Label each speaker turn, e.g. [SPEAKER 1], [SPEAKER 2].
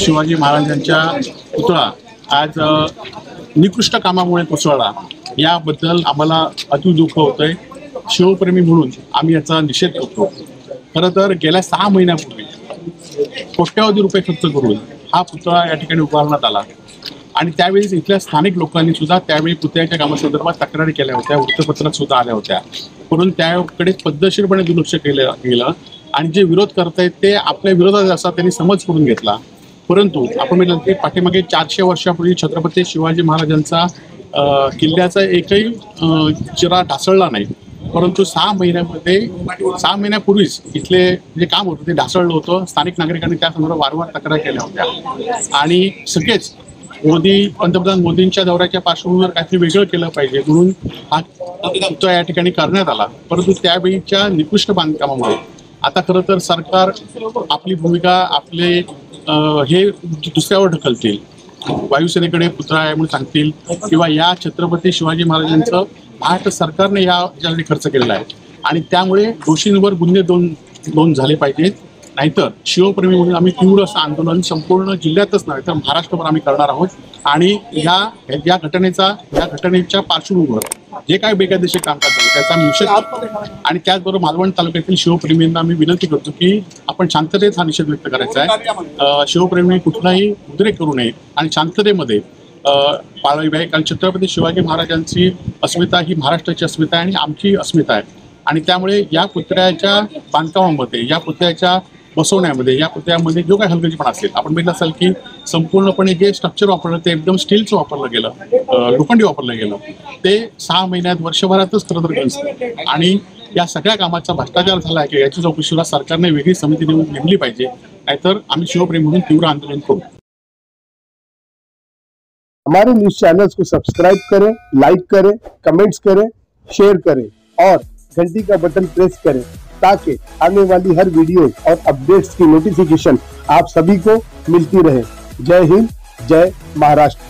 [SPEAKER 1] शिवाजी महाराजांच्या पुतळा आज निकृष्ट कामामुळे कोसळला, याबद्दल आम्हाला अति दुःख होतंय। शिवप्रेमी म्हणून आम्ही याचा निषेध करतो। खरं तर गेल्या 6 महिन्यापूर्वी कोट्यावधी रुपये खर्च करून हा पुतळा या ठिकाणी उभारण्यात आला आणि त्यावेळी इथल्या स्थानिक लोकांनी सुद्धा त्यावेळी पुतळ्याच्या कामासंदर्भात तक्रारी केल्या होत्या, वृत्तपत्रात सुद्धा आल्या होत्या, परंतु त्याकडे पद्धतशीरपणे दुर्लक्ष केलं गेलं आणि जे विरोध करतायत ते आपल्या विरोधात असा त्यांनी समज करून घेतला। परंतु आपण म्हटलं की पाठीमागे 400 वर्षापूर्वी छत्रपती शिवाजी महाराजांचा किल्ल्याचा एकही चिरा ढासळला नाही, परंतु 6 महिन्यापूर्वीच इथले जे काम होतं ते ढासळलं होतं। स्थानिक नागरिकांनी त्या संदर्भात वारंवार तक्रार केल्या होत्या आणि सगळेच पंतप्रधान मोदींच्या दौऱ्याच्या पार्श्वभूमीवर काहीतरी वेगळं केलं पाहिजे म्हणून हा पुतळा या ठिकाणी करण्यात आला। परंतु त्यावेळीच्या निकृष्ट बांधकामामुळे आता खरं तर सरकार आपली भूमिका आपले हे दुसऱ्यावर ढकलतील, वायुसेनेकडे पुतळा आहे म्हणून सांगतील किंवा या छत्रपती शिवाजी महाराजांचं महाराष्ट्र सरकारने यासाठी खर्च केलेला आहे आणि त्यामुळे दोषींवर गुन्हे नोंद झाले पाहिजेत। नाहीतर शिवप्रेमी म्हणून आम्ही तीव्र असं आंदोलन संपूर्ण जिल्ह्यातच नव्हे तर महाराष्ट्रभर आम्ही करणार आहोत आणि या घटनेच्या पार्श्वभूमीवर जे काही बेकायदेशीर कामकाज झालं त्याचा निषेध आणि त्याचबरोबर मालवण तालुक्यातील शिवप्रेमींना आम्ही विनंती करतो की आपण शांततेत हा निषेध व्यक्त करायचा आहे। शिवप्रेमी कुठलाही उद्रेक करू नये आणि शांततेमध्ये पाळावी आहे, कारण छत्रपती शिवाजी महाराजांची अस्मिता ही महाराष्ट्राची अस्मिता आहे आणि आमची अस्मिता आहे आणि त्यामुळे या पुतळ्याच्या बांधकामामध्ये, या पुतळ्याच्या बसवण्यामध्ये, या पुतळ्यामध्ये जो काही हलगर्जीपणा असेल, आपण बघितलं असाल की संपूर्णपणे जे स्ट्रक्चर वापरलं ते एकदम स्टीलचं वापरलं गेलं, लोखंडी वापरलं गेलं, ते 6 महिन्यात वर्षभरातच खरं तर गंजलं आणि या सगळ्या कामाचा भ्रष्टाचार झाला आहे की याची चौकशीला सरकारने वेगळी समिती नेमली पाहिजे, नाहीतर आम्ही शिवप्रेमी म्हणून तीव्र आंदोलन करू।
[SPEAKER 2] हमारे न्यूज चैनल्स को सब्सक्राइब करें, लाइक करें, कमेंट्स करें, शेयर करें और घंटी का बटन प्रेस करें ताकि आने वाली हर वीडियो और अपडेट्स की नोटिफिकेशन आप सभी को मिलती रहे। जय हिंद, जय महाराष्ट्र।